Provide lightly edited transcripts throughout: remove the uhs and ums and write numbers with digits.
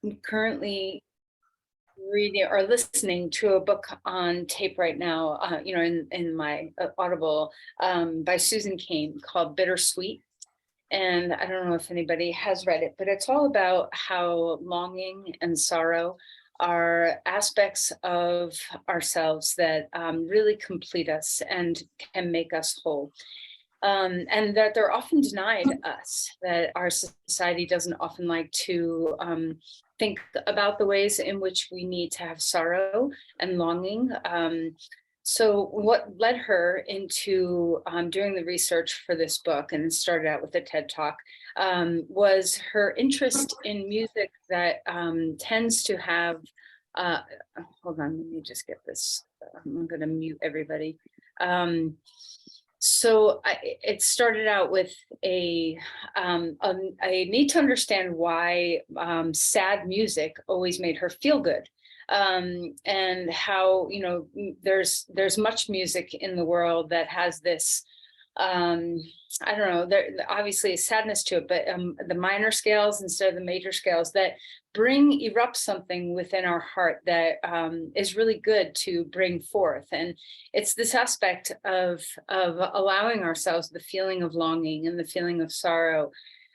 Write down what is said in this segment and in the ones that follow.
I'm currently reading or listening to a book on tape right now, in my Audible, by Susan Cain, called Bittersweet. And I don't know if anybody has read it, but it's all about how longing and sorrow are aspects of ourselves that really complete us and can make us whole. And that they're often denied us, that our society doesn't often like to think about the ways in which we need to have sorrow and longing. So, what led her into doing the research for this book, and it started out with a TED Talk, was her interest in music that tends to have. Uh, Hold on, let me just get this. I'm going to mute everybody. It started out with a need to understand why sad music always made her feel good, and how there's much music in the world that has this um I don't know, there obviously is sadness to it, but the minor scales instead of the major scales that erupt something within our heart that is really good to bring forth. And it's this aspect of allowing ourselves the feeling of longing and the feeling of sorrow.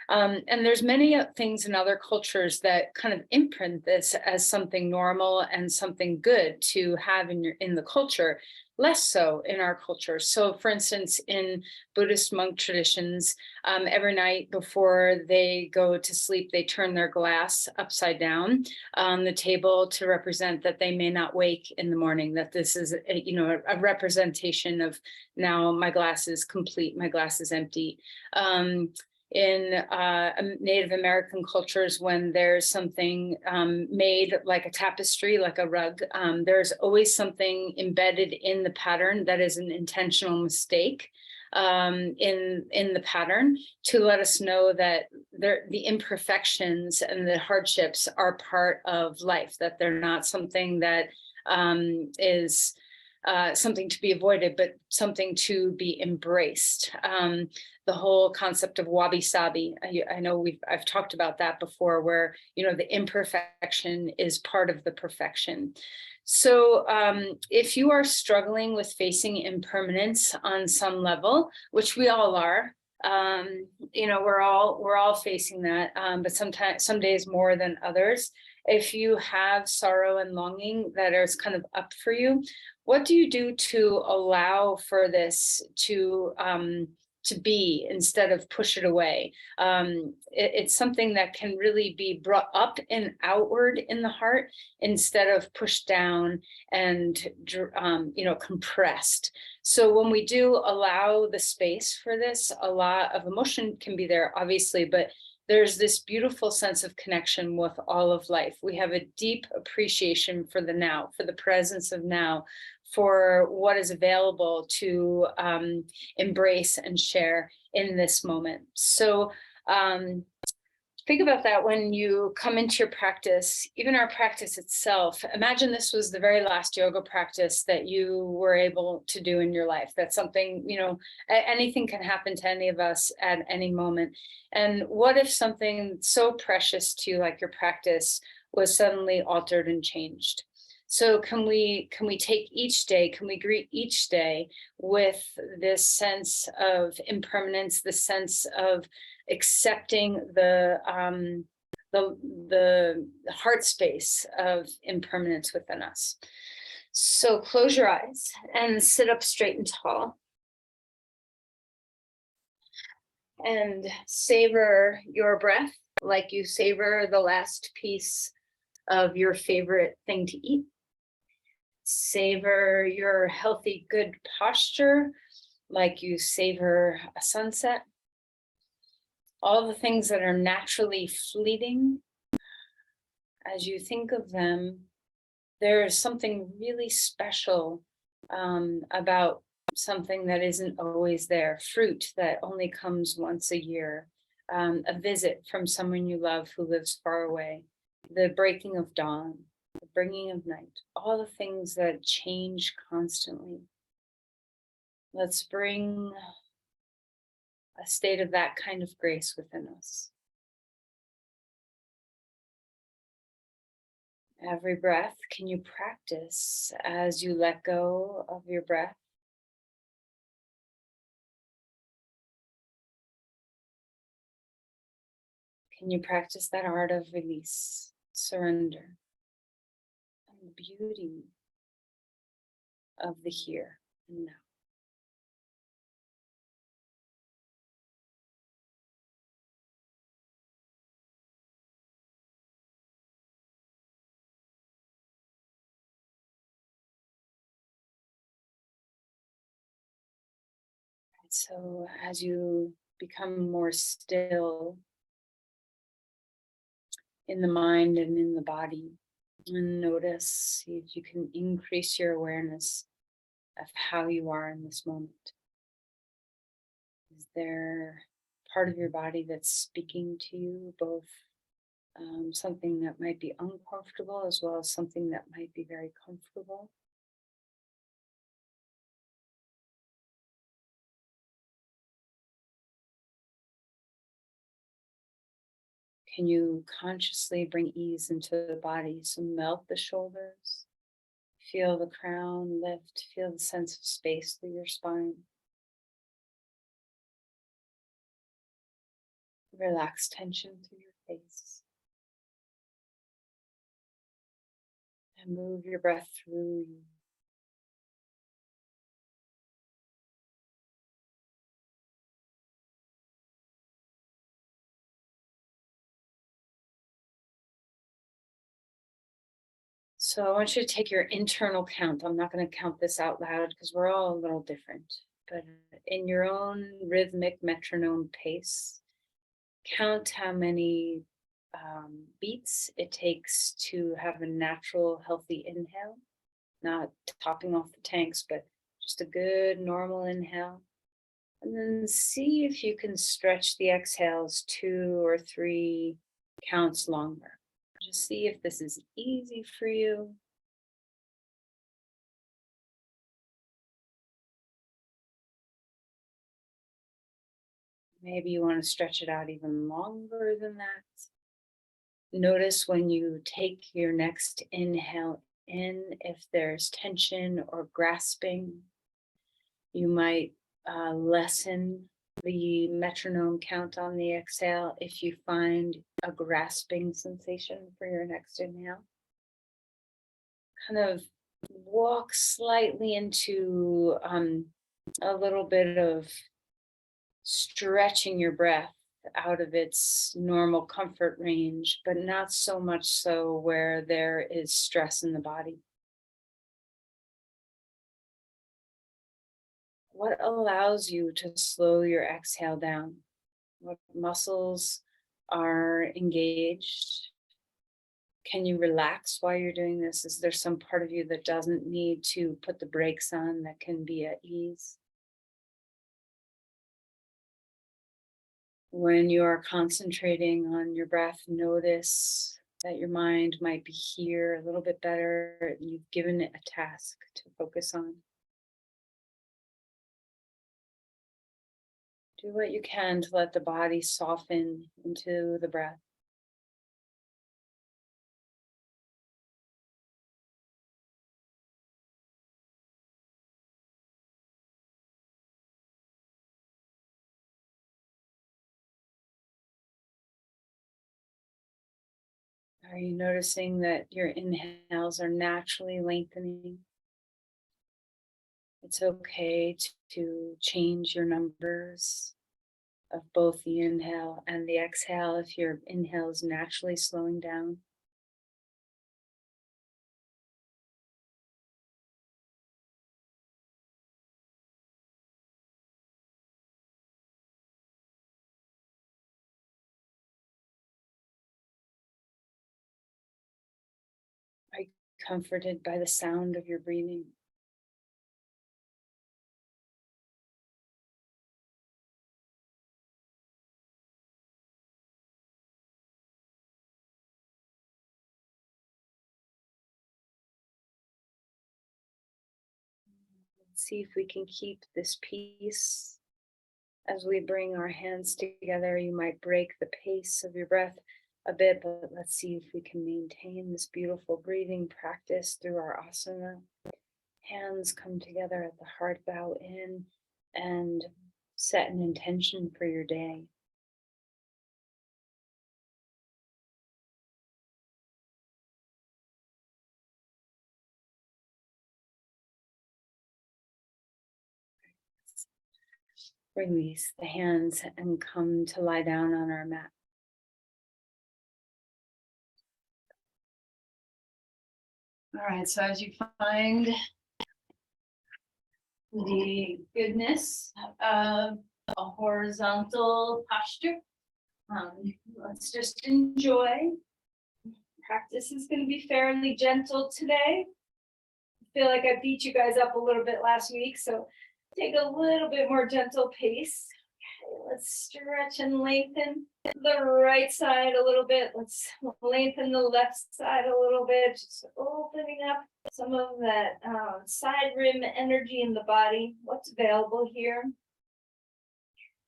And there's many things in other cultures that kind of imprint this as something normal and something good to have in the culture, less so in our culture. So, for instance, in Buddhist monk traditions, every night before they go to sleep, they turn their glass upside down on the table to represent that they may not wake in the morning. That this is a representation of, now my glass is complete, my glass is empty. In Native American cultures, when there's something made like a tapestry, like a rug, there's always something embedded in the pattern that is an intentional mistake in the pattern, to let us know that the imperfections and the hardships are part of life, that they're not something that is something to be avoided, but something to be embraced. The whole concept of wabi sabi, I know I've talked about that before, where the imperfection is part of the perfection. So if you are struggling with facing impermanence on some level, which we all are, we're all facing that, but sometimes some days more than others. If you have sorrow and longing that is kind of up for you, what do you do to allow for this to be, instead of push it away? It's something that can really be brought up and outward in the heart, instead of pushed down and compressed. So when we do allow the space for this, a lot of emotion can be there, obviously, but there's this beautiful sense of connection with all of life. We have a deep appreciation for the now, for the presence of now, for what is available to embrace and share in this moment. So think about that when you come into your practice, even our practice itself. Imagine this was the very last yoga practice that you were able to do in your life. That's something, anything can happen to any of us at any moment. And what if something so precious to you, like your practice, was suddenly altered and changed? So can we take each day, can we greet each day with this sense of impermanence, the sense of accepting the heart space of impermanence within us? So close your eyes and sit up straight and tall, and savor your breath like you savor the last piece of your favorite thing to eat. Savor your healthy, good posture like you savor a sunset. All the things that are naturally fleeting, as you think of them, there's something really special about something that isn't always there. Fruit that only comes once a year, a visit from someone you love who lives far away, the breaking of dawn, the bringing of night, all the things that change constantly. Let's bring a state of that kind of grace within us. Every breath, can you practice as you let go of your breath? Can you practice that art of release, surrender, and the beauty of the here and now? So, as you become more still in the mind and in the body, and notice, see if you can increase your awareness of how you are in this moment. Is there part of your body that's speaking to you, both something that might be uncomfortable as well as something that might be very comfortable? Can you consciously bring ease into the body? So melt the shoulders, feel the crown lift, feel the sense of space through your spine. Relax tension through your face and move your breath through you. So I want you to take your internal count. I'm not going to count this out loud because we're all a little different. But in your own rhythmic metronome pace, count how many beats it takes to have a natural, healthy inhale, not topping off the tanks, but just a good, normal inhale. And then see if you can stretch the exhales 2 or 3 counts longer. Just see if this is easy for you. Maybe you want to stretch it out even longer than that. Notice when you take your next inhale in, if there's tension or grasping, you might lessen the metronome count on the exhale if you find a grasping sensation for your next inhale. Kind of walk slightly into a little bit of stretching your breath out of its normal comfort range, but not so much so where there is stress in the body. What allows you to slow your exhale down? What muscles are engaged? Can you relax while you're doing this? Is there some part of you that doesn't need to put the brakes on, that can be at ease? When you are concentrating on your breath, notice that your mind might be here a little bit better. You've given it a task to focus on. Do what you can to let the body soften into the breath. Are you noticing that your inhales are naturally lengthening? It's okay to change your numbers of both the inhale and the exhale if your inhale is naturally slowing down. Are you comforted by the sound of your breathing? Let's see if we can keep this peace. As we bring our hands together, you might break the pace of your breath a bit, but let's see if we can maintain this beautiful breathing practice through our asana. Hands come together at the heart, bow in, and set an intention for your day. Release the hands and come to lie down on our mat. All right, so as you find the goodness of a horizontal posture, let's just enjoy. Practice is going to be fairly gentle today. I feel like I beat you guys up a little bit last week, so take a little bit more gentle pace. Okay, let's stretch and lengthen the right side a little bit. Let's lengthen the left side a little bit, just opening up some of that side rim energy in the body. What's available here?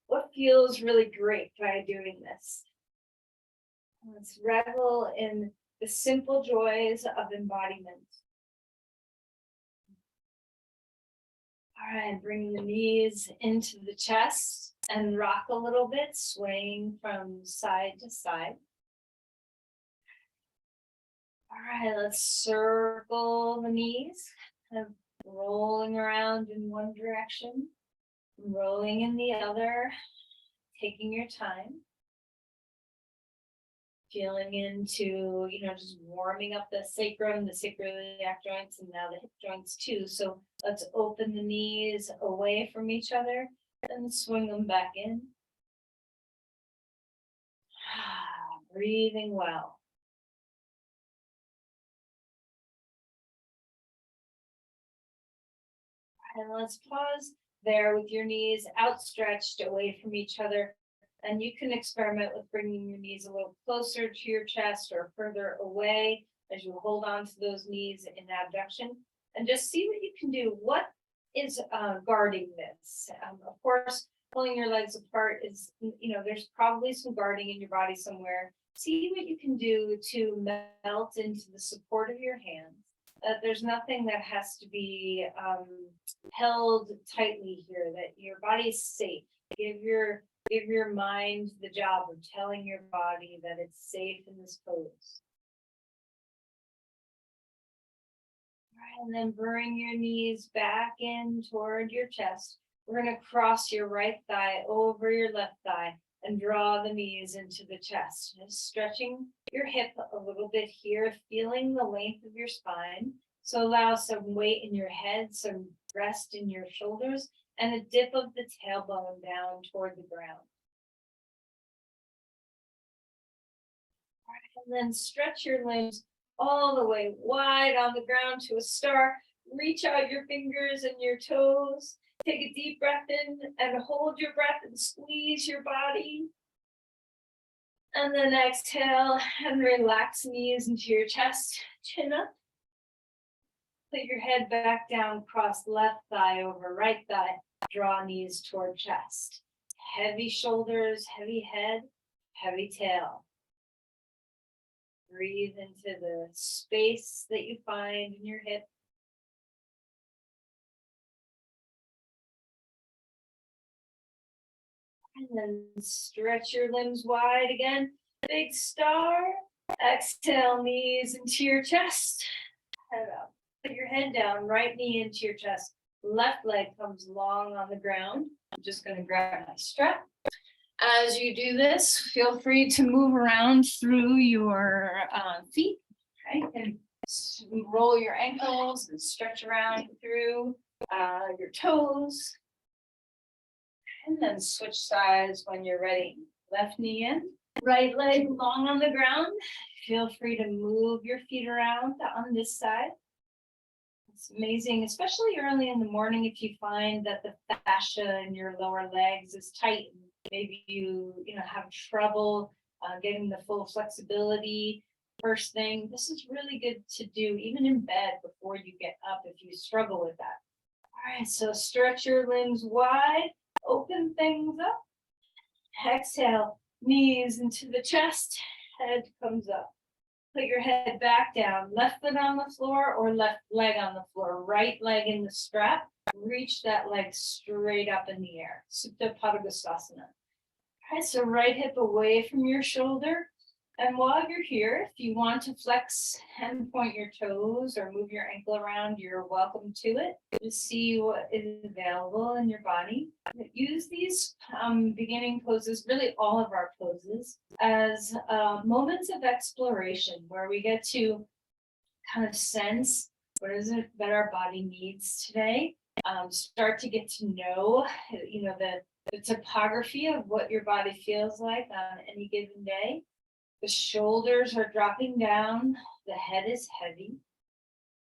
What feels really great by doing this? Let's revel in the simple joys of embodiment. All right, bring the knees into the chest and rock a little bit, swaying from side to side. All right, let's circle the knees, kind of rolling around in one direction, rolling in the other, taking your time. Feeling into, just warming up the sacrum, the sacroiliac joints, and now the hip joints too. So let's open the knees away from each other and swing them back in. Breathing well. And let's pause there with your knees outstretched away from each other. And you can experiment with bringing your knees a little closer to your chest or further away as you hold on to those knees in abduction. And just see what you can do. What is guarding this? Of course, pulling your legs apart is, there's probably some guarding in your body somewhere. See what you can do to melt into the support of your hands. There's nothing that has to be held tightly here, that your body is safe. Give your mind the job of telling your body that it's safe in this pose. All right, and then bring your knees back in toward your chest. We're going to cross your right thigh over your left thigh and draw the knees into the chest. Just stretching your hip a little bit here, feeling the length of your spine. So allow some weight in your head, some rest in your shoulders, and a dip of the tailbone down toward the ground. All right, and then stretch your limbs all the way wide on the ground to a star. Reach out your fingers and your toes. Take a deep breath in and hold your breath and squeeze your body. And then exhale and relax knees into your chest, chin up. Put your head back down, cross left thigh over right thigh, draw knees toward chest. Heavy shoulders, heavy head, heavy tail. Breathe into the space that you find in your hip. And then stretch your limbs wide again. Big star. Exhale, knees into your chest. Head up. Put your head down, right knee into your chest. Left leg comes long on the ground. I'm just going to grab my strap. As you do this, feel free to move around through your feet. Okay, and roll your ankles and stretch around through your toes. And then switch sides when you're ready. Left knee in, right leg long on the ground. Feel free to move your feet around on this side. It's amazing, especially early in the morning if you find that the fascia in your lower legs is tight. Maybe you have trouble getting the full flexibility first thing. This is really good to do even in bed before you get up if you struggle with that. All right, so stretch your limbs wide, open things up. Exhale, knees into the chest. head comes up. Put your head back down, left foot on the floor or left leg on the floor, right leg in the strap. Reach that leg straight up in the air. Supta Padangusthasana. All right, so right hip away from your shoulder. And while you're here, if you want to flex and point your toes or move your ankle around, you're welcome to it. Just see what is available in your body. Use these beginning poses, really all of our poses, as moments of exploration where we get to kind of sense what is it that our body needs today. Start to get to know, the topography of what your body feels like on any given day. The shoulders are dropping down, the head is heavy.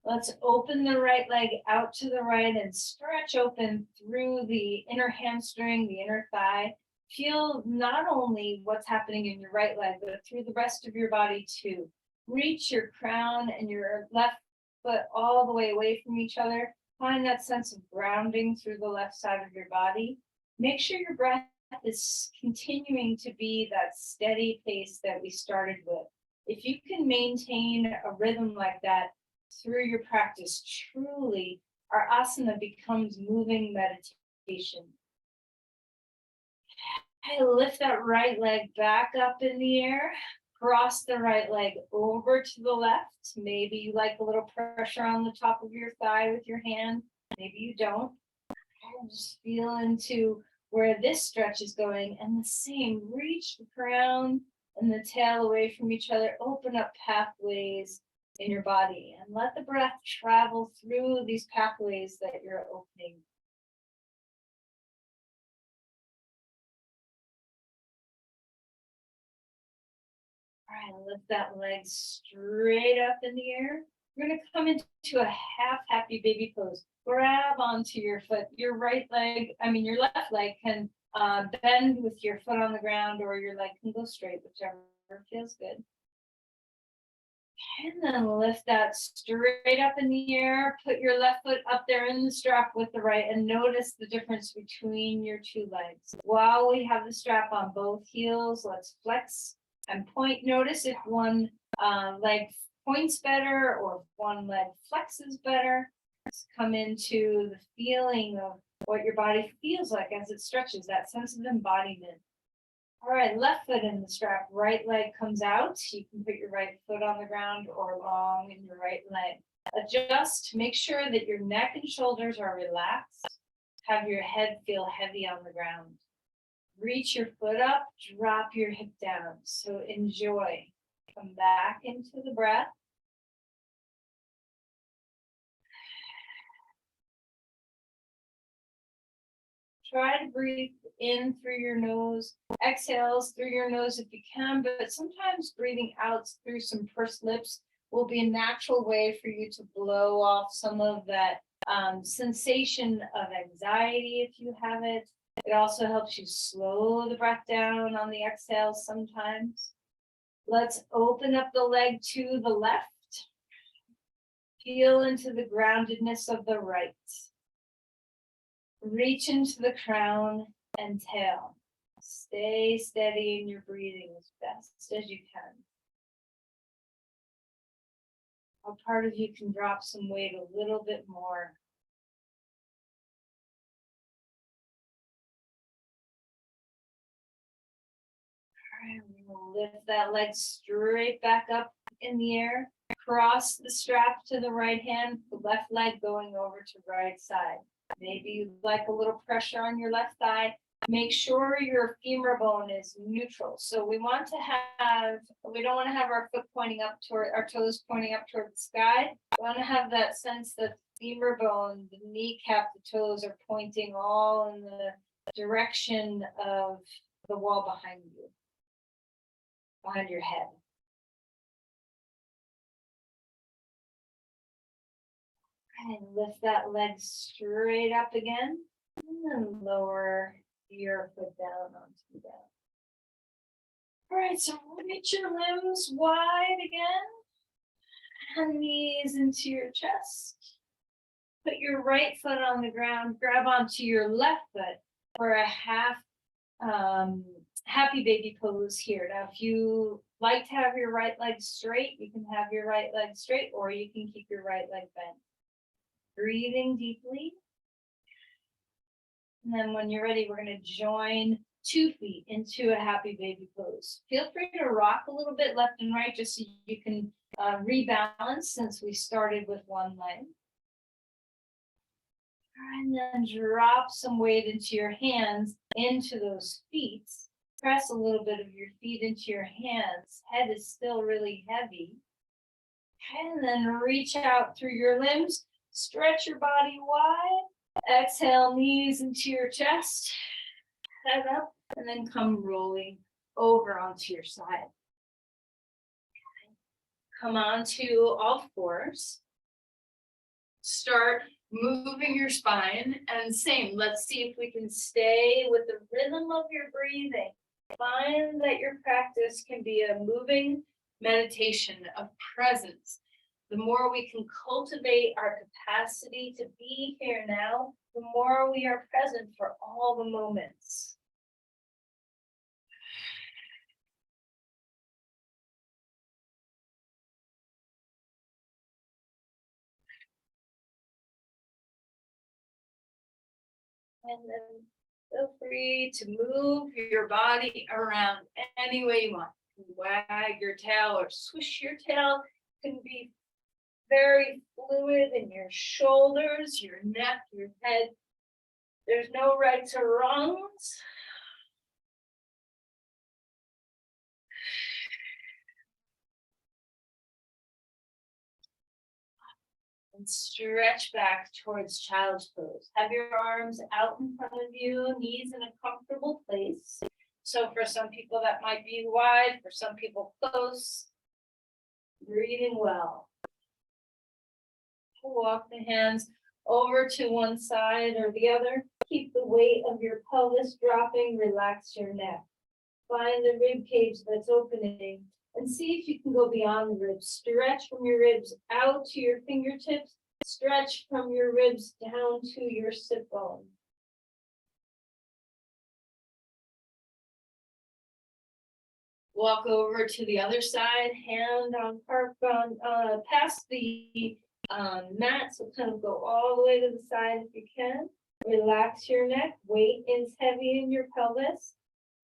Let's open the right leg out to the right and stretch open through the inner hamstring, the inner thigh. Feel not only what's happening in your right leg, but through the rest of your body too. Reach your crown and your left foot all the way away from each other. Find that sense of grounding through the left side of your body. Make sure your breath is continuing to be that steady pace that we started with. If you can maintain a rhythm like that through your practice, truly our asana becomes moving meditation. I lift that right leg back up in the air, cross the right leg over to the left. Maybe you like a little pressure on the top of your thigh with your hand. Maybe you don't. Just feel into where this stretch is going, and the same, reach the crown and the tail away from each other, open up pathways in your body, and let the breath travel through these pathways that you're opening. All right, lift that leg straight up in the air. We're going to come into a half happy baby pose. Grab onto your foot. Your your left leg can bend with your foot on the ground, or your leg can go straight, whichever feels good. And then lift that straight up in the air. Put your left foot up there in the strap with the right, and notice the difference between your two legs. While we have the strap on both heels, let's flex and point. Notice if one leg points better or if one leg flexes better. Let's come into the feeling of what your body feels like as it stretches, that sense of embodiment. All right, left foot in the strap, right leg comes out. You can put your right foot on the ground or long in your right leg. Adjust, make sure that your neck and shoulders are relaxed. Have your head feel heavy on the ground. Reach your foot up, drop your hip down. So enjoy. Come back into the breath. Try to breathe in through your nose, exhales through your nose if you can, but sometimes breathing out through some pursed lips will be a natural way for you to blow off some of that sensation of anxiety if you have it. It also helps you slow the breath down on the exhales sometimes. Let's open up the leg to the left. Feel into the groundedness of the right. Reach into the crown and tail. Stay steady in your breathing as best as you can. A part of you can drop some weight a little bit more. All right, we'll lift that leg straight back up in the air. Cross the strap to the right hand, the left leg going over to right side. Maybe you like a little pressure on your left thigh. Make sure your femur bone is neutral. So we don't want to have our foot pointing up toward our toes pointing up toward the sky. We want to have that sense that femur bone, the kneecap, the toes are pointing all in the direction of the wall behind you, behind your head. And lift that leg straight up again, and then lower your foot down onto the ground. All right, so reach your limbs wide again, and knees into your chest. Put your right foot on the ground, grab onto your left foot for a half happy baby pose here. Now, if you like to have your right leg straight, you can have your right leg straight, or you can keep your right leg bent. Breathing deeply. And then when you're ready, we're going to join 2 feet into a happy baby pose. Feel free to rock a little bit left and right just so you can rebalance since we started with one leg. And then drop some weight into your hands, into those feet. Press a little bit of your feet into your hands. Head is still really heavy. And then reach out through your limbs. Stretch your body wide. Exhale, knees into your chest. Head up, and then come rolling over onto your side. Come onto all fours. Start moving your spine, and same, let's see if we can stay with the rhythm of your breathing. Find that your practice can be a moving meditation of presence. The more we can cultivate our capacity to be here now, the more we are present for all the moments. And then feel free to move your body around any way you want. Wag your tail or swish your tail. It can be very fluid in your shoulders, your neck, your head. There's no rights or wrongs. And stretch back towards child's pose. Have your arms out in front of you, knees in a comfortable place. So for some people that might be wide, for some people close. Breathing well. Walk the hands over to one side or the other. Keep the weight of your pelvis dropping. Relax your neck. Find the rib cage that's opening and see if you can go beyond the ribs. Stretch from your ribs out to your fingertips. Stretch from your ribs down to your sit bone. Walk over to the other side, hand on past the mat, so kind of go all the way to the side if you can. Relax your neck, weight is heavy in your pelvis.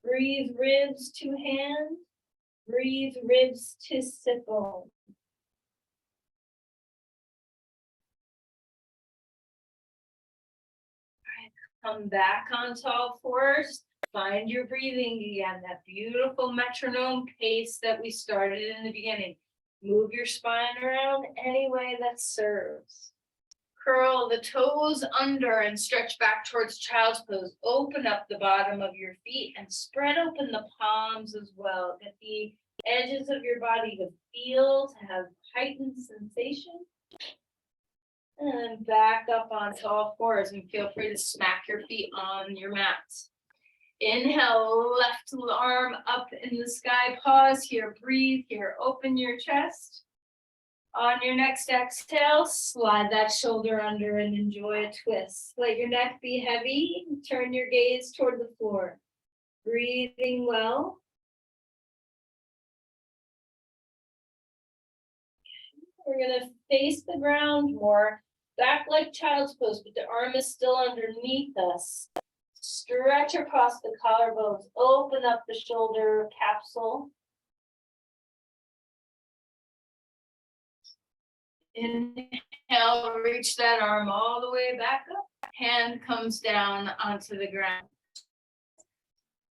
Breathe ribs to hand, breathe ribs to sit bone. All right, come back onto all fours. Find your breathing again, that beautiful metronome pace that we started in the beginning. Move your spine around any way that serves. Curl the toes under and stretch back towards child's pose. Open up the bottom of your feet and spread open the palms as well. Get the edges of your body to feel, to have heightened sensation. And back up onto all fours and feel free to smack your feet on your mats. Inhale, left arm up in the sky. Pause here, breathe here, open your chest. On your next exhale, slide that shoulder under and enjoy a twist. Let your neck be heavy. Turn your gaze toward the floor. Breathing well. We're going to face the ground more. Back like child's pose, but the arm is still underneath us. Stretch across the collarbones. Open up the shoulder capsule. Inhale, reach that arm all the way back up. Hand comes down onto the ground.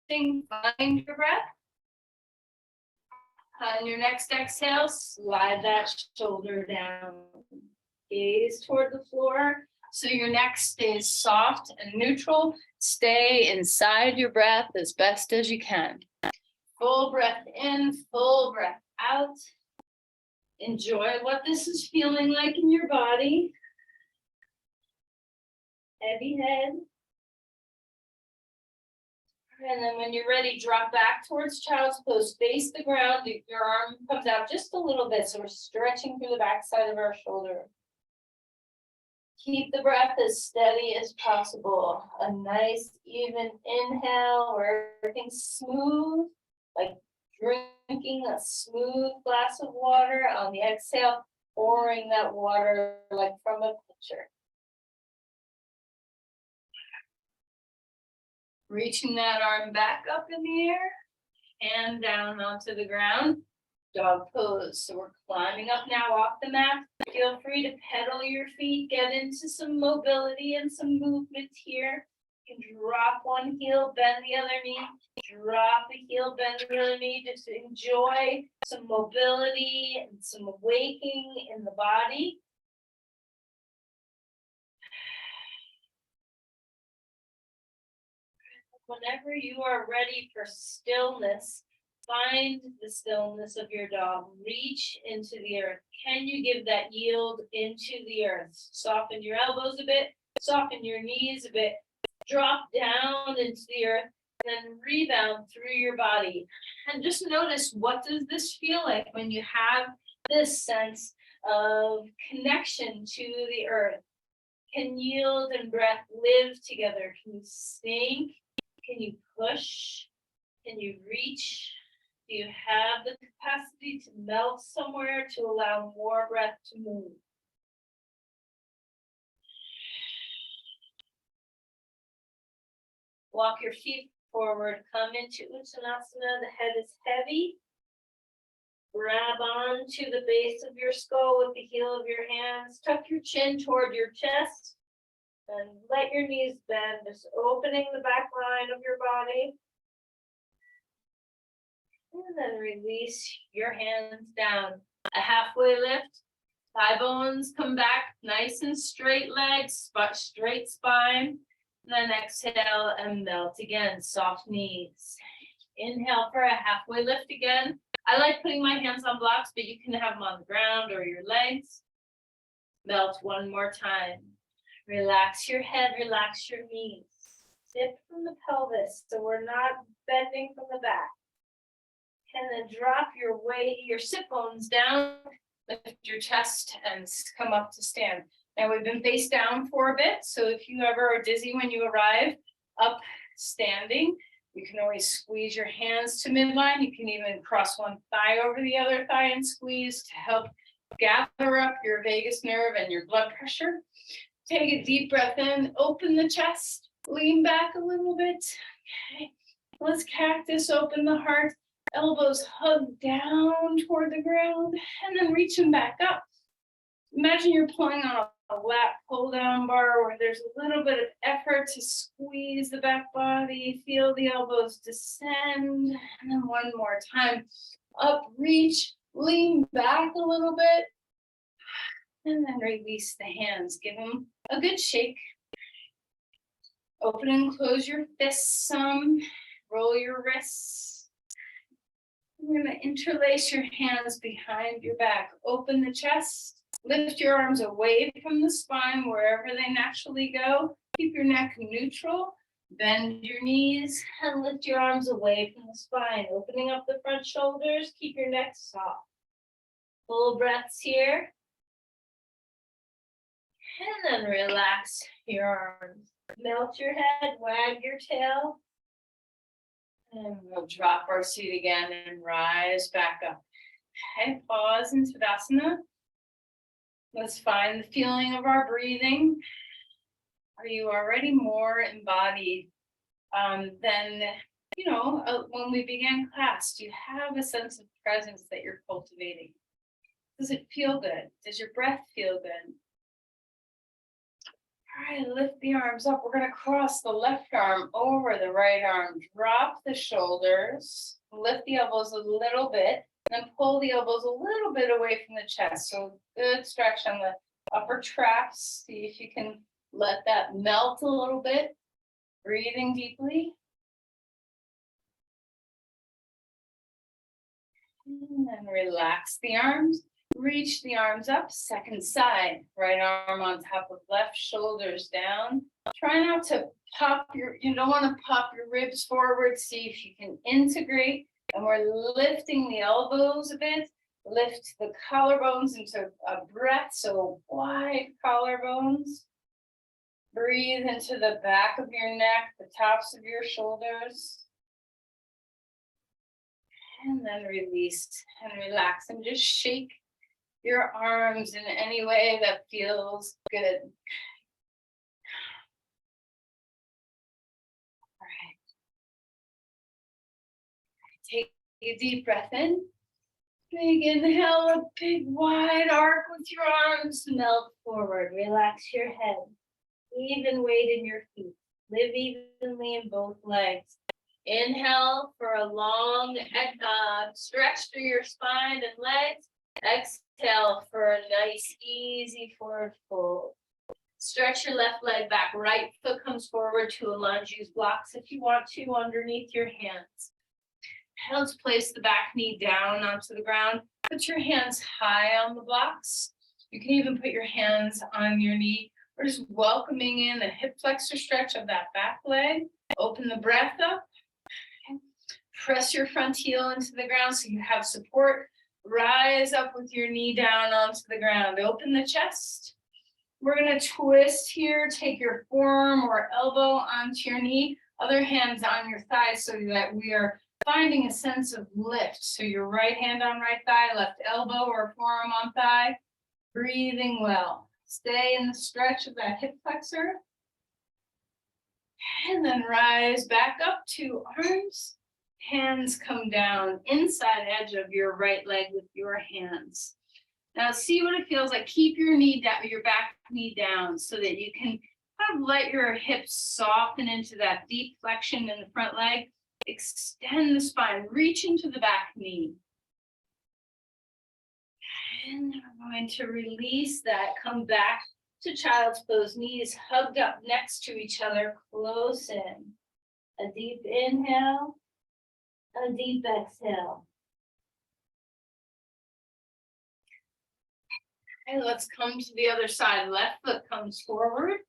Find your breath. On your next exhale, slide that shoulder down. Gaze toward the floor. So your neck stays soft and neutral. Stay inside your breath as best as you can. Full breath in, full breath out. Enjoy what this is feeling like in your body. Heavy head. And then when you're ready, drop back towards child's pose. Face the ground. Your arm comes out just a little bit. So we're stretching through the back side of our shoulder. Keep the breath as steady as possible. A nice even inhale where everything's smooth, like drinking a smooth glass of water. On the exhale, pouring that water like from a pitcher. Reaching that arm back up in the air, hand down onto the ground. Dog pose. So we're climbing up now off the mat. Feel free to pedal your feet, get into some mobility and some movement here. You can drop one heel, bend the other knee, drop the heel, bend the other knee. Just enjoy some mobility and some waking in the body. Whenever you are ready for stillness, find the stillness of your dog. Reach into the earth. Can you give that yield into the earth? Soften your elbows a bit, soften your knees a bit, drop down into the earth, and then rebound through your body. And just notice, what does this feel like when you have this sense of connection to the earth? Can yield and breath live together? Can you sink? Can you push? Can you reach? Do you have the capacity to melt somewhere to allow more breath to move? Walk your feet forward, come into Uttanasana. The head is heavy. Grab on to the base of your skull with the heel of your hands. Tuck your chin toward your chest. And let your knees bend, just opening the back line of your body. And then release your hands down. A halfway lift. Thigh bones come back, nice and straight legs, straight spine. And then exhale and melt again, soft knees. Inhale for a halfway lift again. I like putting my hands on blocks, but you can have them on the ground or your legs. Melt one more time. Relax your head, relax your knees. Sit from the pelvis so we're not bending from the back. And then drop your weight, your sit bones down, lift your chest and come up to stand. Now we've been face down for a bit, so if you ever are dizzy when you arrive, up standing, you can always squeeze your hands to midline. You can even cross one thigh over the other thigh and squeeze to help gather up your vagus nerve and your blood pressure. Take a deep breath in, open the chest, lean back a little bit. Okay, let's cactus, open the heart, elbows hug down toward the ground, and then reach them back up. Imagine you're pulling on a lat pull down bar where there's a little bit of effort to squeeze the back body, feel the elbows descend, and then one more time, up, reach, lean back a little bit, and then release the hands. Give them a good shake. Open and close your fists some. Roll your wrists. We're going to interlace your hands behind your back. Open the chest. Lift your arms away from the spine wherever they naturally go. Keep your neck neutral. Bend your knees and lift your arms away from the spine. Opening up the front shoulders. Keep your neck soft. Full breaths here. And then relax your arms. Melt your head, wag your tail. And we'll drop our seat again and rise back up. Okay, pause in Tadasana. Let's find the feeling of our breathing. Are you already more embodied than, when we began class? Do you have a sense of presence that you're cultivating? Does it feel good? Does your breath feel good? All right, lift the arms up. We're going to cross the left arm over the right arm. Drop the shoulders. Lift the elbows a little bit. And then pull the elbows a little bit away from the chest. So good stretch on the upper traps. See if you can let that melt a little bit. Breathing deeply. And then relax the arms. Reach the arms up, second side, right arm on top of left, shoulders down. Try not to you don't want to pop your ribs forward. See if you can integrate. And we're lifting the elbows a bit, Lift the collarbones into a breath, so wide collarbones. Breathe into the back of your neck, the tops of your shoulders. And then release and relax and just shake your arms in any way that feels good. All right. Take a deep breath in. Big inhale, a big wide arc with your arms. Melt forward. Relax your head. Even weight in your feet. Live evenly in both legs. Inhale for a long stretch through your spine and legs. Exhale for a nice, easy forward fold. Stretch your left leg back. Right foot comes forward to a lunge. Use blocks if you want to underneath your hands. Let's place the back knee down onto the ground. Put your hands high on the blocks. You can even put your hands on your knee. We're just welcoming in the hip flexor stretch of that back leg. Open the breath up. Press your front heel into the ground so you have support. Rise up with your knee down onto the ground. Open the chest. We're going to twist here. Take your forearm or elbow onto your knee. Other hands on your thigh so that we are finding a sense of lift. So your right hand on right thigh, left elbow or forearm on thigh. Breathing well. Stay in the stretch of that hip flexor. And then rise back up to arms. Hands come down, inside edge of your right leg with your hands. Now see what it feels like. Keep your knee down, your back knee down so that you can kind of let your hips soften into that deep flexion in the front leg. Extend the spine, reach into the back knee. And we're going to release that. Come back to child's pose, knees hugged up next to each other, close in. A deep inhale. A deep exhale. And let's come to the other side. Left foot comes forward.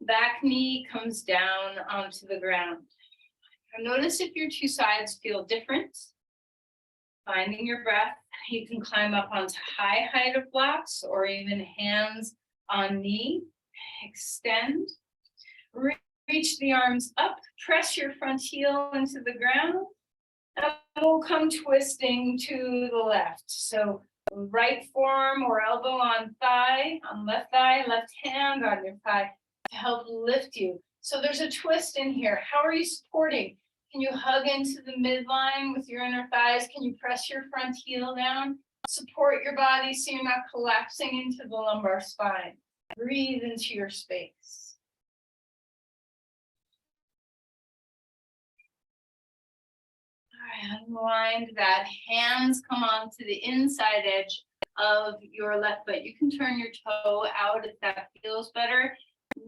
Back knee comes down onto the ground. Now notice if your two sides feel different. Finding your breath. You can climb up onto high height of blocks or even hands on knee. Extend. Reach the arms up, press your front heel into the ground, and we'll come twisting to the left. So right forearm or elbow on thigh, on left thigh, left hand on your thigh to help lift you. So there's a twist in here. How are you supporting? Can you hug into the midline with your inner thighs? Can you press your front heel down? Support your body so you're not collapsing into the lumbar spine. Breathe into your space. Unwind that. Hands come on to the inside edge of your left foot. You can turn your toe out if that feels better.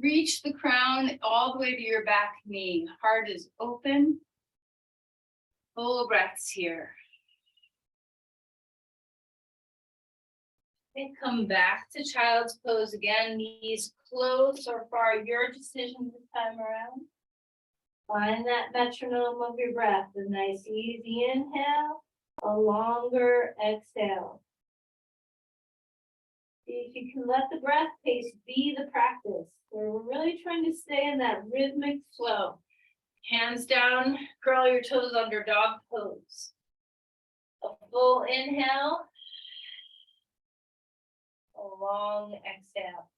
Reach the crown all the way to your back knee. Heart is open. Full breaths here. Okay, come back to child's pose again. Knees close or far, your decision this time around. Find that metronome of your breath, a nice easy inhale, a longer exhale. See if you can let the breath pace be the practice, where we're really trying to stay in that rhythmic flow. Hands down, curl your toes under dog pose. A full inhale, a long exhale.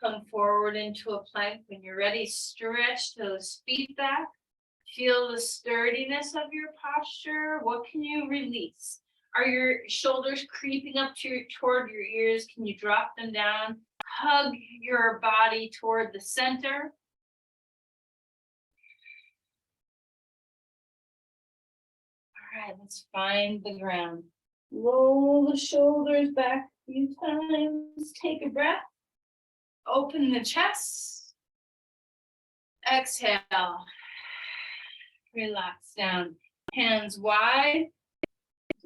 Come forward into a plank. When you're ready, stretch those feet back. Feel the sturdiness of your posture. What can you release? Are your shoulders creeping up toward your ears? Can you drop them down? Hug your body toward the center. All right, let's find the ground. Roll the shoulders back a few times. Take a breath. Open the chest. Exhale. Relax down. Hands wide.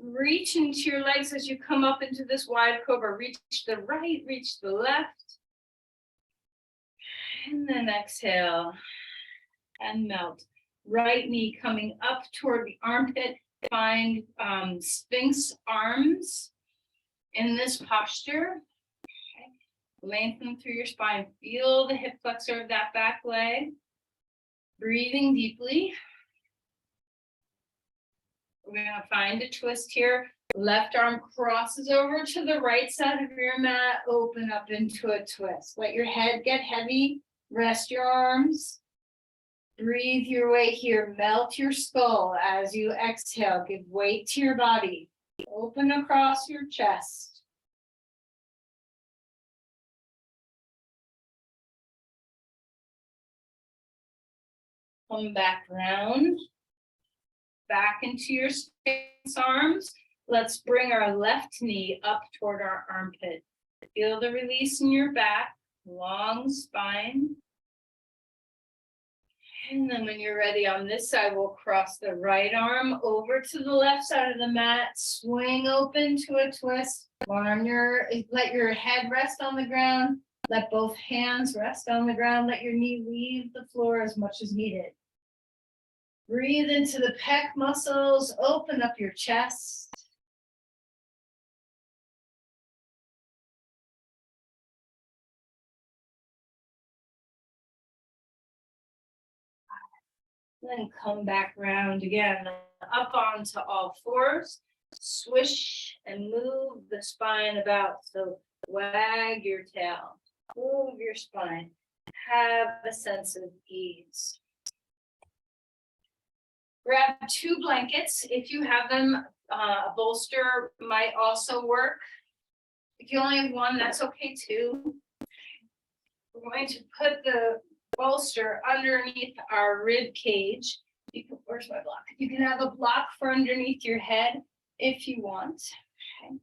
Reach into your legs as you come up into this wide cobra. Reach the right, reach the left. And then exhale. and melt. Right knee coming up toward the armpit. Find Sphinx arms in this posture. Okay. Lengthen through your spine. Feel the hip flexor of that back leg. Breathing deeply. We're going to find a twist here. Left arm crosses over to the right side of your mat. Open up into a twist. Let your head get heavy. Rest your arms. Breathe your way here. Melt your skull as you exhale. Give weight to your body. Open across your chest. Come back round. Back into your Sphinx arms. Let's bring our left knee up toward our armpit. Feel the release in your back. Long spine. And then when you're ready on this side, we'll cross the right arm over to the left side of the mat. Swing open to a twist. Let your head rest on the ground. Let both hands rest on the ground. Let your knee leave the floor as much as needed. Breathe into the pec muscles. Open up your chest. Then come back round again, up onto all fours. Swish and move the spine about. So wag your tail, move your spine, have a sense of ease. Grab 2 blankets. If you have them, a bolster might also work. If you only have one, that's okay too. We're going to put the bolster underneath our rib cage. Where's my block? You can have a block for underneath your head if you want. Okay.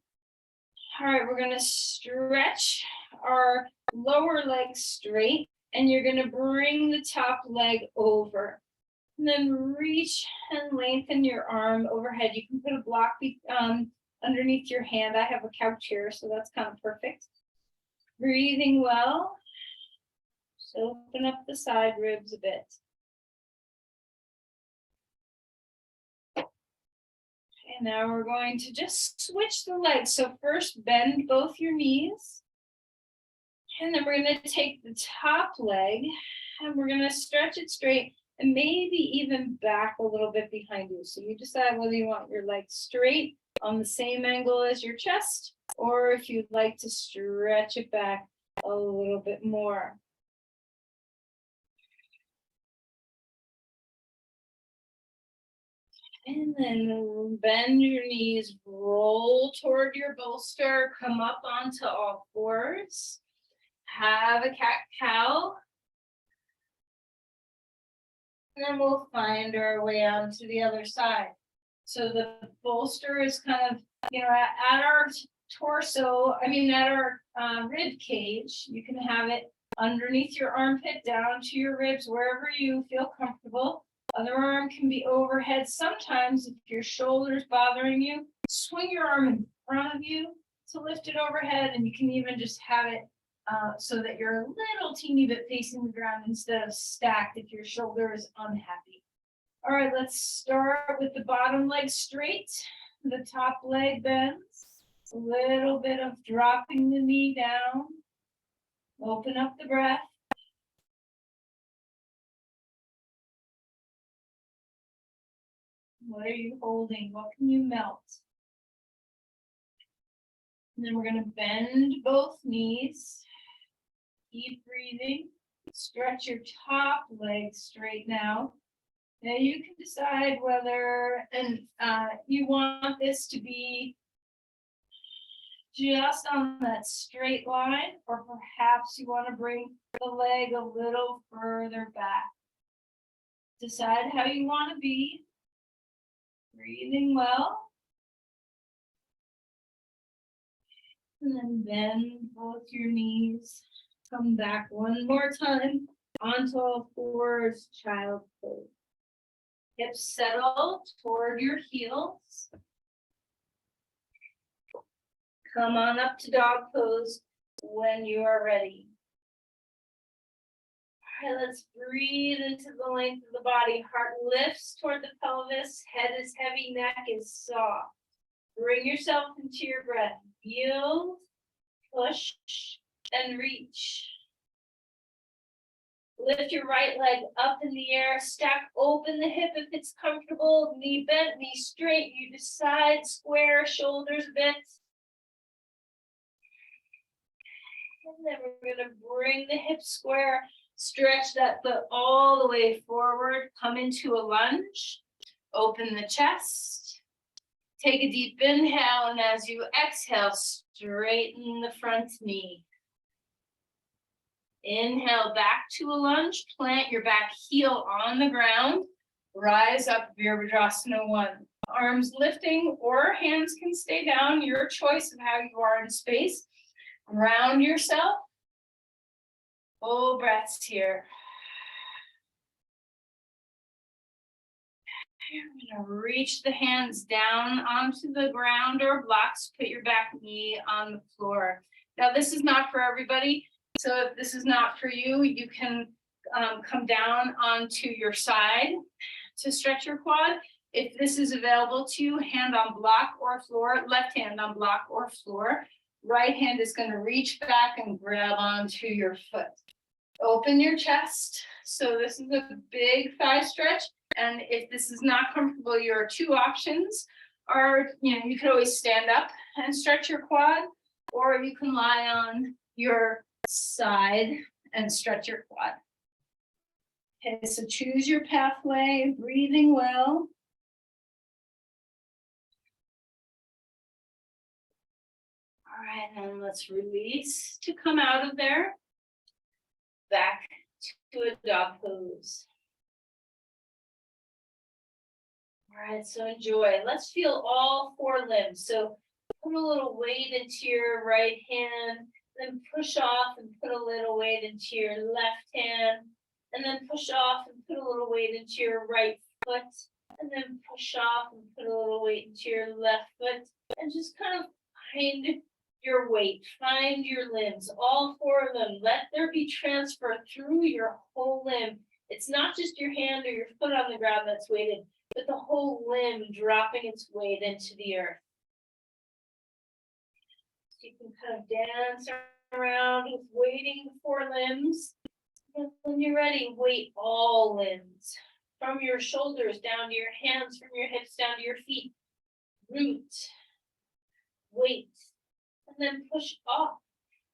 All right, we're going to stretch our lower leg straight, and you're going to bring the top leg over. And then reach and lengthen your arm overhead. You can put a block underneath your hand. I have a couch here, so that's kind of perfect. Breathing well. So open up the side ribs a bit. And now we're going to just switch the legs. So first bend both your knees. And then we're going to take the top leg and we're going to stretch it straight and maybe even back a little bit behind you. So you decide whether you want your legs straight on the same angle as your chest, or if you'd like to stretch it back a little bit more. And then bend your knees, roll toward your bolster, come up onto all fours. Have a cat-cow. And then we'll find our way onto the other side. So the bolster is kind of, at our torso, at our rib cage. You can have it underneath your armpit, down to your ribs, wherever you feel comfortable. Other arm can be overhead. Sometimes if your shoulder's bothering you, swing your arm in front of you to lift it overhead, and you can even just have it so that you're a little teeny bit facing the ground instead of stacked if your shoulder is unhappy. All right, let's start with the bottom leg straight. The top leg bends. A little bit of dropping the knee down. Open up the breath. What are you holding? What can you melt? And then we're going to bend both knees. Keep breathing. Stretch your top leg straight now. Now you can decide whether you want this to be just on that straight line, or perhaps you want to bring the leg a little further back. Decide how you want to be. Breathing well. And then bend both your knees. Come back one more time onto all fours, child pose. Hips settle toward your heels. Come on up to dog pose when you are ready. All right, let's breathe into the length of the body. Heart lifts toward the pelvis. Head is heavy, neck is soft. Bring yourself into your breath. Yield, push, and reach. Lift your right leg up in the air. Stack open the hip if it's comfortable. Knee bent, knee straight. You decide. Square, shoulders bent. And then we're going to bring the hips square. Stretch that foot all the way forward. Come into a lunge. Open the chest. Take a deep inhale, and as you exhale, straighten the front knee. Inhale back to a lunge. Plant your back heel on the ground. Rise up, Virabhadrasana 1. Arms lifting or hands can stay down. Your choice of how you are in space. Ground yourself. Full breaths here. You're going to reach the hands down onto the ground or blocks. Put your back knee on the floor. Now, this is not for everybody. So if this is not for you, you can come down onto your side to stretch your quad. If this is available to you, hand on block or floor, left hand on block or floor. Right hand is going to reach back and grab onto your foot. Open your chest. So this is a big thigh stretch. And if this is not comfortable, your two options are, you could always stand up and stretch your quad, or you can lie on your side and stretch your quad. Okay, so choose your pathway, breathing well. All right, and let's release to come out of there. Back to a dog pose. All right, so enjoy. Let's feel all four limbs. So put a little weight into your right hand, then push off and put a little weight into your left hand, and then push off and put a little weight into your right foot, and then push off and put a little weight into your left foot, and just kind of find your weight, find your limbs, all four of them. Let there be transfer through your whole limb. It's not just your hand or your foot on the ground that's weighted, but the whole limb dropping its weight into the earth. So you can kind of dance around with weighting the four limbs. And when you're ready, weight all limbs. From your shoulders down to your hands, from your hips down to your feet. Root. Weight. And then push off.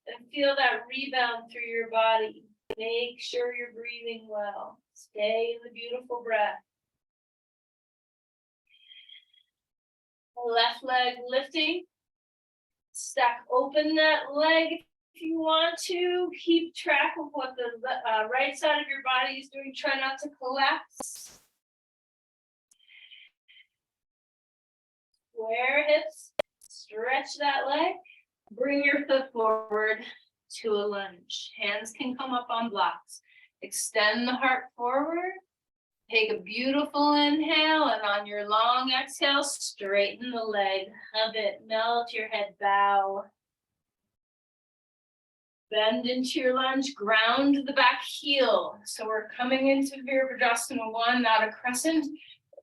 And feel that rebound through your body. Make sure you're breathing well. Stay in the beautiful breath. Left leg lifting. Stack open that leg if you want to. Keep track of what the right side of your body is doing. Try not to collapse. Square hips. Stretch that leg. Bring your foot forward to a lunge. Hands can come up on blocks. Extend the heart forward. Take a beautiful inhale, and on your long exhale, straighten the leg. Hub it, melt your head, bow. Bend into your lunge, ground the back heel. So we're coming into Virabhadrasana 1, not a crescent.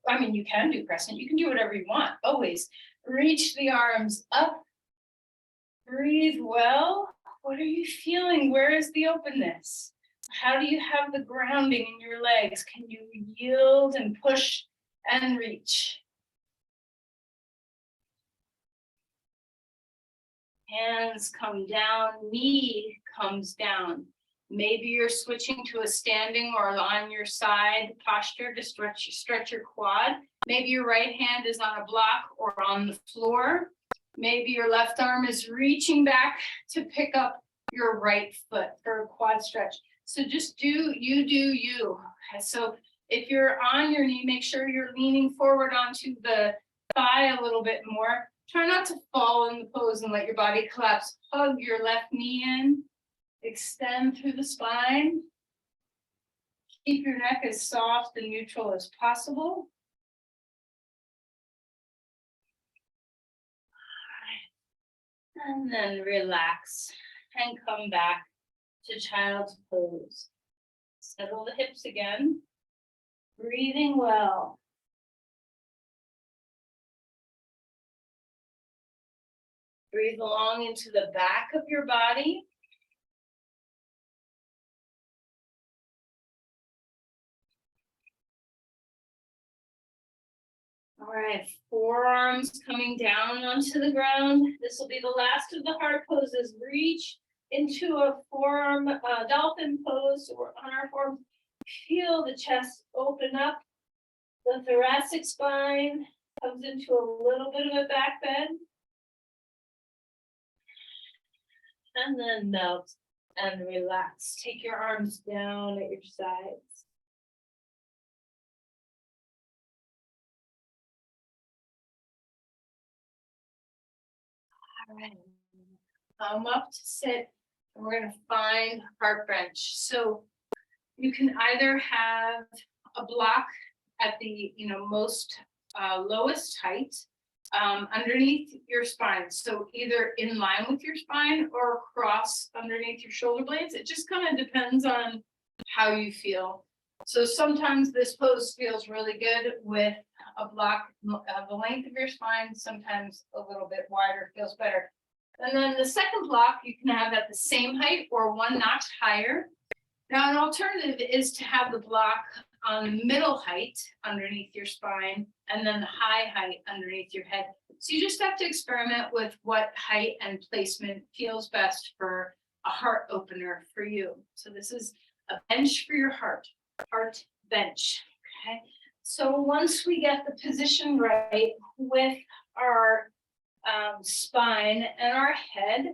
I mean, you can do crescent. You can do whatever you want, always. Reach the arms up. Breathe well. What are you feeling? Where is the openness? How do you have the grounding in your legs? Can you yield and push and reach? Hands come down, knee comes down. Maybe you're switching to a standing or on your side posture to stretch your quad. Maybe your right hand is on a block or on the floor. Maybe your left arm is reaching back to pick up your right foot for a quad stretch. So just do you. So if you're on your knee, make sure you're leaning forward onto the thigh a little bit more. Try not to fall in the pose and let your body collapse. Hug your left knee in. Extend through the spine. Keep your neck as soft and neutral as possible. And then relax and come back to child's pose. Settle the hips again. Breathing well. Breathe along into the back of your body. All right, forearms coming down onto the ground. This will be the last of the heart poses. Reach into a forearm dolphin pose. So we're on our forearms. Feel the chest open up. The thoracic spine comes into a little bit of a back bend. And then melt and relax. Take your arms down at your sides. All right. Come up to sit, and we're going to find heart bench. So you can either have a block at the most lowest height underneath your spine. So either in line with your spine or across underneath your shoulder blades. It just kind of depends on how you feel. So sometimes this pose feels really good with a block the length of your spine. Sometimes a little bit wider feels better. And then the second block you can have at the same height or one notch higher. Now, an alternative is to have the block on the middle height underneath your spine and then the high height underneath your head. So you just have to experiment with what height and placement feels best for a heart opener for you. So this is a bench for your heart bench. Okay. So once we get the position right with our spine and our head,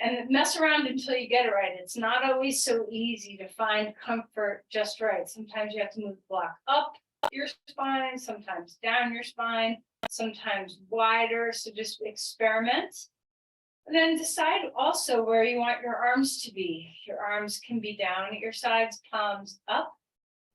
and mess around until you get it right. It's not always so easy to find comfort just right. Sometimes you have to move the block up your spine, sometimes down your spine, sometimes wider. So just experiment. And then decide also where you want your arms to be. Your arms can be down at your sides, palms up.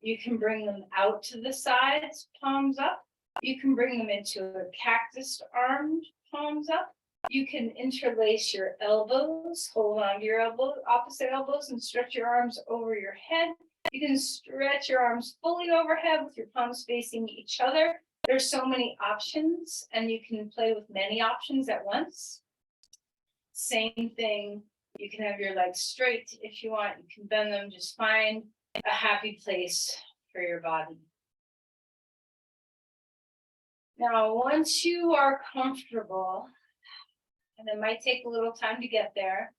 You can bring them out to the sides, palms up. You can bring them into a cactus arm, palms up. You can interlace your elbows, hold on to your opposite elbows, and stretch your arms over your head. You can stretch your arms fully overhead with your palms facing each other. There's so many options, and you can play with many options at once. Same thing, you can have your legs straight if you want. You can bend them, just find a happy place for your body. Now, once you are comfortable, and it might take a little time to get there,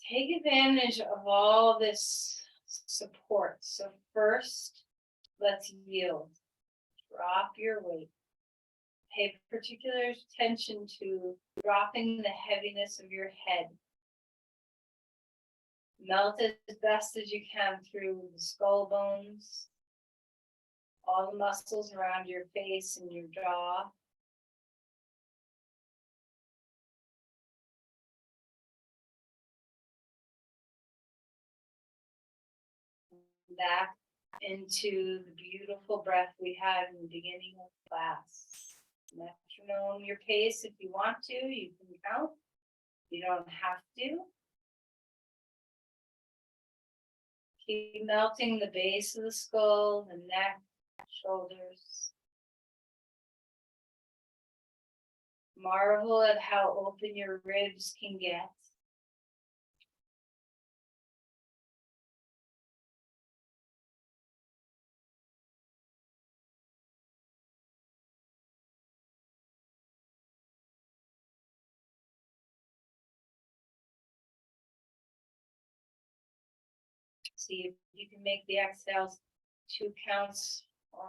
take advantage of all this support. So first, let's yield. Drop your weight. Pay particular attention to dropping the heaviness of your head. Melt it as best as you can through the skull bones, all the muscles around your face and your jaw. Back into the beautiful breath we had in the beginning of class. Metronome your pace if you want to. You can count. You don't have to. Keep melting the base of the skull, the neck, shoulders. Marvel at how open your ribs can get. See if you can make the exhales 2 counts or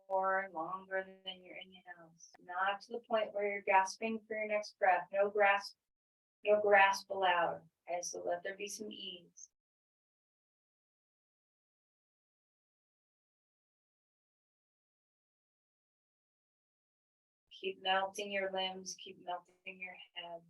more longer than your inhales. Not to the point where you're gasping for your next breath. No grasp allowed. Okay, so let there be some ease. Keep melting your limbs, keep melting your head.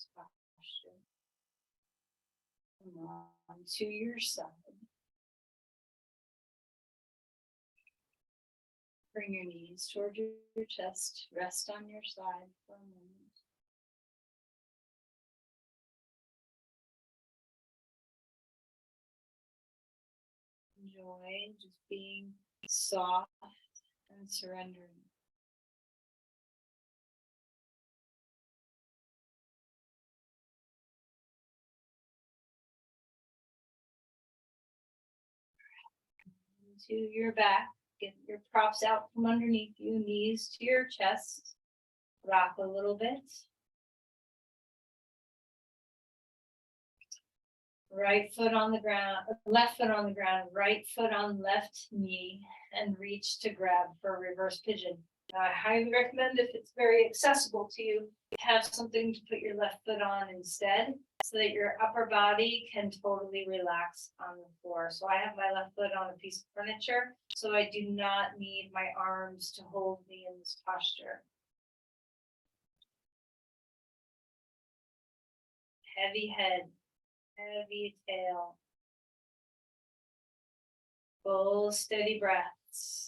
this posture. Come on to your side. Bring your knees toward your chest. Rest on your side for a moment. Enjoy just being soft and surrendering. To your back, get your props out from underneath you, knees to your chest. Rock a little bit. Right foot on the ground, left foot on the ground, right foot on left knee, and reach to grab for a reverse pigeon. Now, I highly recommend, if it's very accessible to you, have something to put your left foot on instead, so that your upper body can totally relax on the floor. So I have my left foot on a piece of furniture, so I do not need my arms to hold me in this posture. Heavy head, heavy tail. Full steady breaths.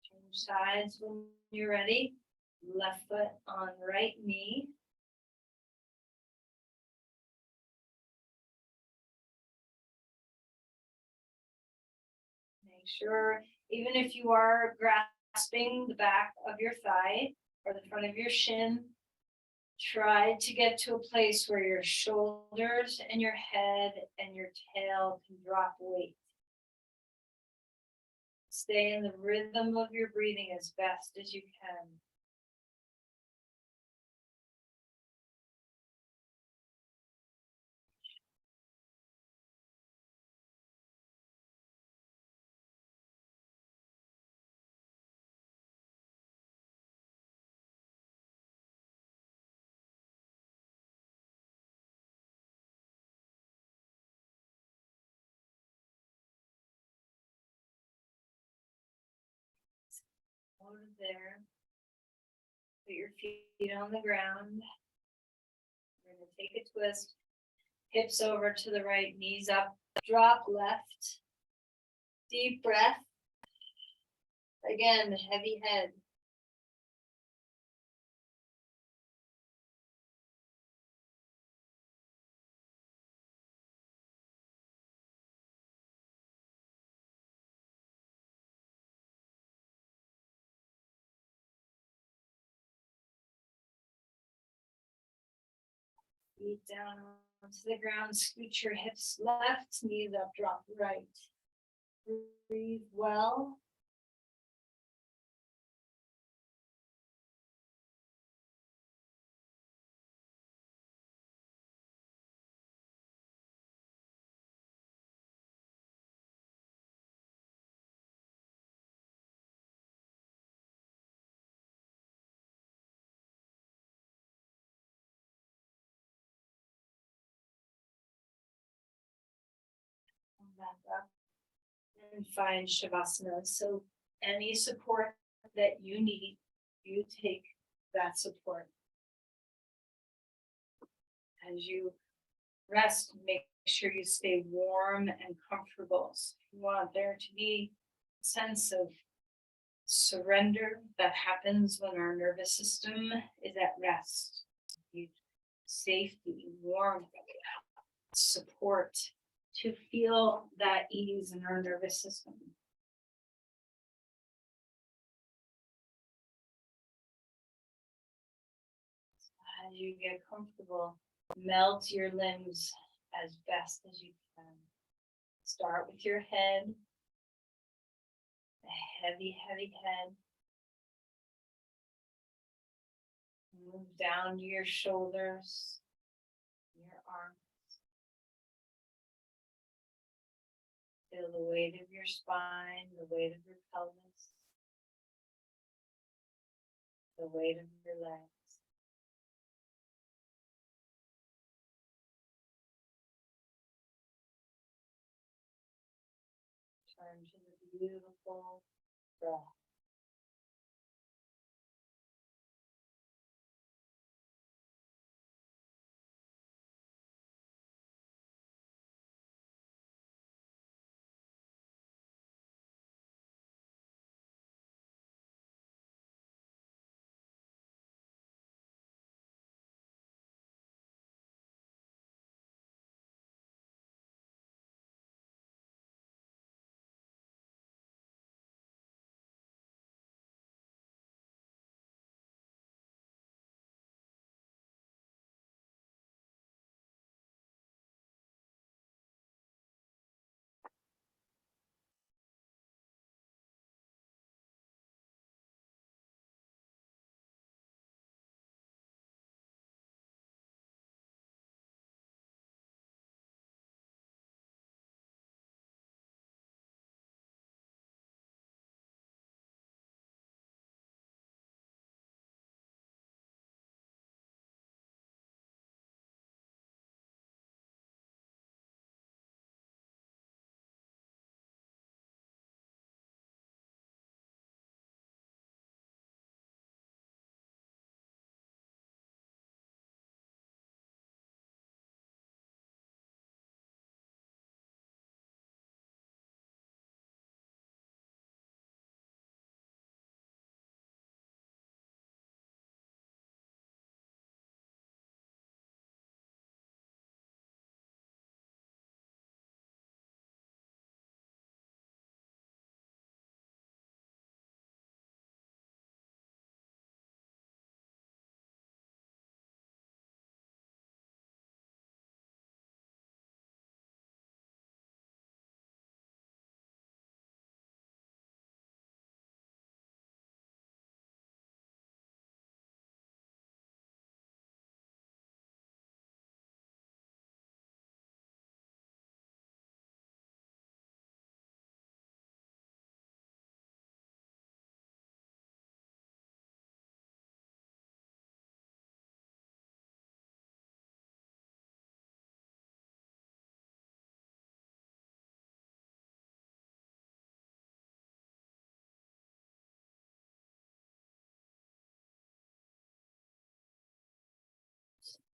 Change sides when you're ready. Left foot on right knee. Make sure, even if you are grasping the back of your thigh or the front of your shin, try to get to a place where your shoulders and your head and your tail can drop weight. Stay in the rhythm of your breathing as best as you can. Over there. Put your feet on the ground. We're going to take a twist. Hips over to the right, knees up, drop left. Deep breath. Again, heavy head. Feet down onto the ground, scoot your hips left, knees up, drop right. Breathe well. Come back up and find Shavasana. So any support that you need, you take that support. As you rest, make sure you stay warm and comfortable. So you want there to be a sense of surrender that happens when our nervous system is at rest. Safety, warmth, support to feel that ease in our nervous system. As you get comfortable, melt your limbs as best as you can. Start with your head, a heavy, heavy head. Move down to your shoulders, your arms. Feel the weight of your spine, the weight of your pelvis, the weight of your legs. beautiful breath.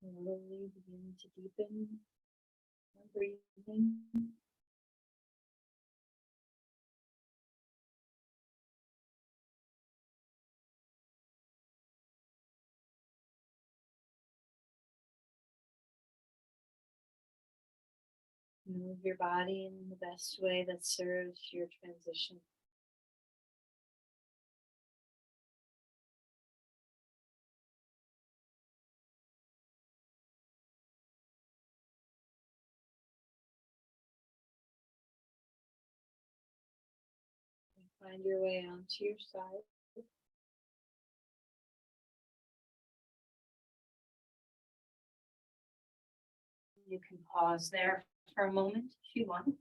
Slowly begin to deepen your breathing. Move your body in the best way that serves your transition. Find your way onto your side. You can pause there for a moment if you want.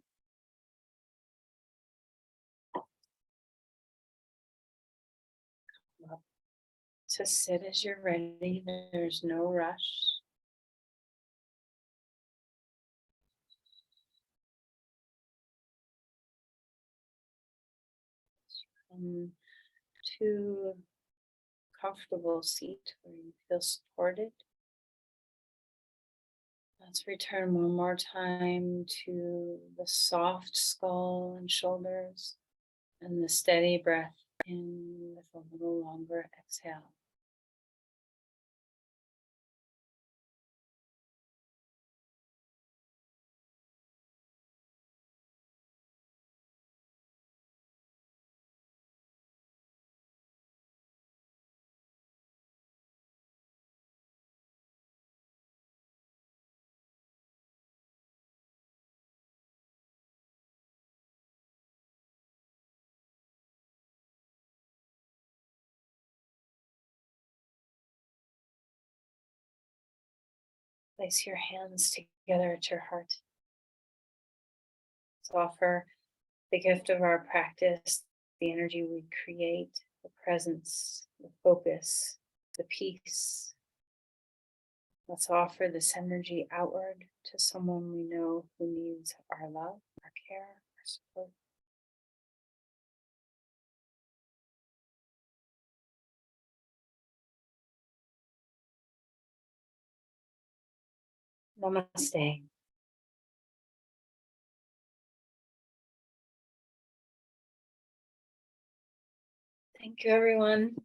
To sit as you're ready, there's no rush. Come to a comfortable seat where you feel supported. Let's return one more time to the soft skull and shoulders and the steady breath in with a little longer exhale. Place your hands together at your heart. Let's offer the gift of our practice, the energy we create, the presence, the focus, the peace. Let's offer this energy outward to someone we know who needs our love, our care, our support. Namaste. Thank you, everyone.